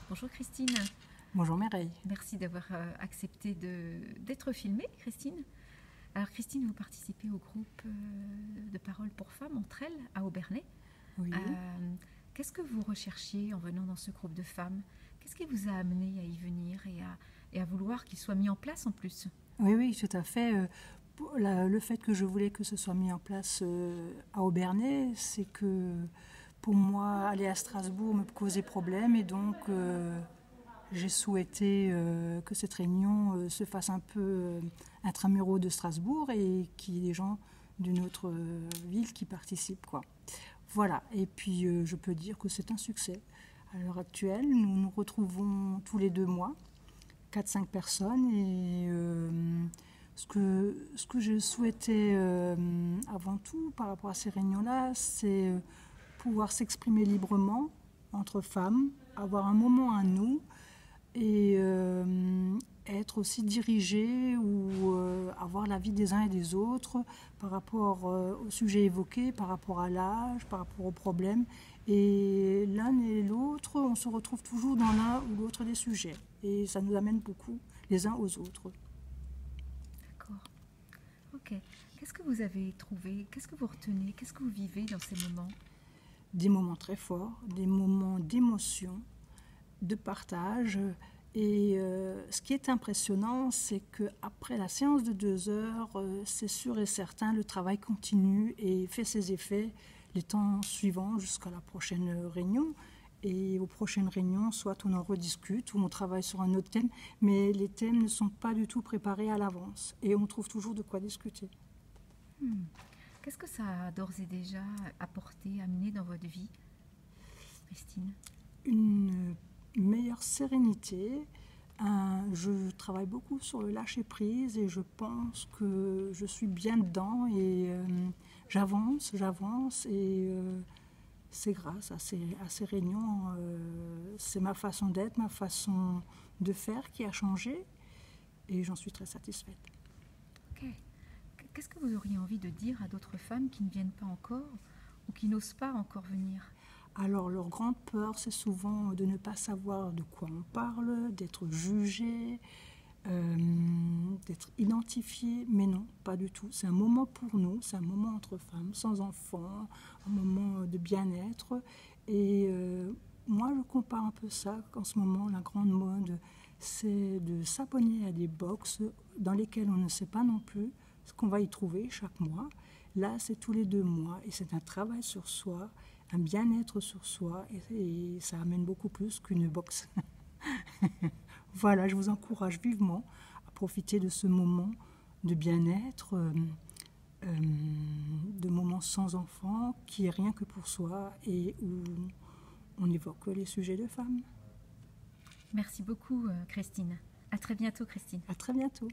Bonjour Christine. Bonjour Mireille. Merci d'avoir accepté d'être filmée, Christine. Alors Christine, vous participez au groupe de parole pour femmes entre elles à Obernai. Oui. Qu'est-ce que vous recherchiez en venant dans ce groupe de femmes? Qu'est-ce qui vous a amené à y venir et à vouloir qu'il soit mis en place en plus? Oui, tout à fait. Le fait que je voulais que ce soit mis en place à Obernai, c'est que pour moi, aller à Strasbourg me causait problème et donc j'ai souhaité que cette réunion se fasse un peu intramuros de Strasbourg et qu'il y ait des gens d'une autre ville qui participent, quoi. Voilà, et puis je peux dire que c'est un succès. À l'heure actuelle, nous nous retrouvons tous les 2 mois, 4-5 personnes, et ce que je souhaitais avant tout par rapport à ces réunions-là, c'est pouvoir s'exprimer librement entre femmes, avoir un moment à nous, et être aussi dirigé ou avoir l'avis des uns et des autres par rapport au sujet évoqué, par rapport à l'âge, par rapport aux problèmes. Et l'un et l'autre, on se retrouve toujours dans l'un ou l'autre des sujets. Et ça nous amène beaucoup les uns aux autres. D'accord. Ok. Qu'est-ce que vous avez trouvé? Qu'est-ce que vous retenez? Qu'est-ce que vous vivez dans ces moments? Des moments très forts, des moments d'émotion, de partage. Et ce qui est impressionnant, c'est qu'après la séance de 2 heures, c'est sûr et certain, le travail continue et fait ses effets les temps suivants jusqu'à la prochaine réunion. Et aux prochaines réunions, soit on en rediscute ou on travaille sur un autre thème, mais les thèmes ne sont pas du tout préparés à l'avance et on trouve toujours de quoi discuter. Qu'est-ce que ça a d'ores et déjà apporté, amené dans votre vie, Christine? Une meilleure sérénité. Je travaille beaucoup sur le lâcher-prise et je pense que je suis bien dedans et j'avance et c'est grâce à ces réunions, c'est ma façon d'être, ma façon de faire qui a changé et j'en suis très satisfaite. Ok. Qu'est-ce que vous auriez envie de dire à d'autres femmes qui ne viennent pas encore ou qui n'osent pas encore venir? Alors leur grande peur, c'est souvent de ne pas savoir de quoi on parle, d'être jugé, d'être identifié, mais non, pas du tout. C'est un moment pour nous, c'est un moment entre femmes, sans enfants, un moment de bien-être. Et moi, je compare un peu ça, qu'en ce moment, la grande mode, c'est de s'abonner à des box dans lesquelles on ne sait pas non plus ce qu'on va y trouver chaque mois. Là, c'est tous les 2 mois et c'est un travail sur soi, un bien-être sur soi et ça amène beaucoup plus qu'une box. Voilà, je vous encourage vivement à profiter de ce moment de bien-être, de moments sans enfants, qui est rien que pour soi et où on évoque les sujets de femmes. Merci beaucoup, Christine. À très bientôt, Christine. À très bientôt.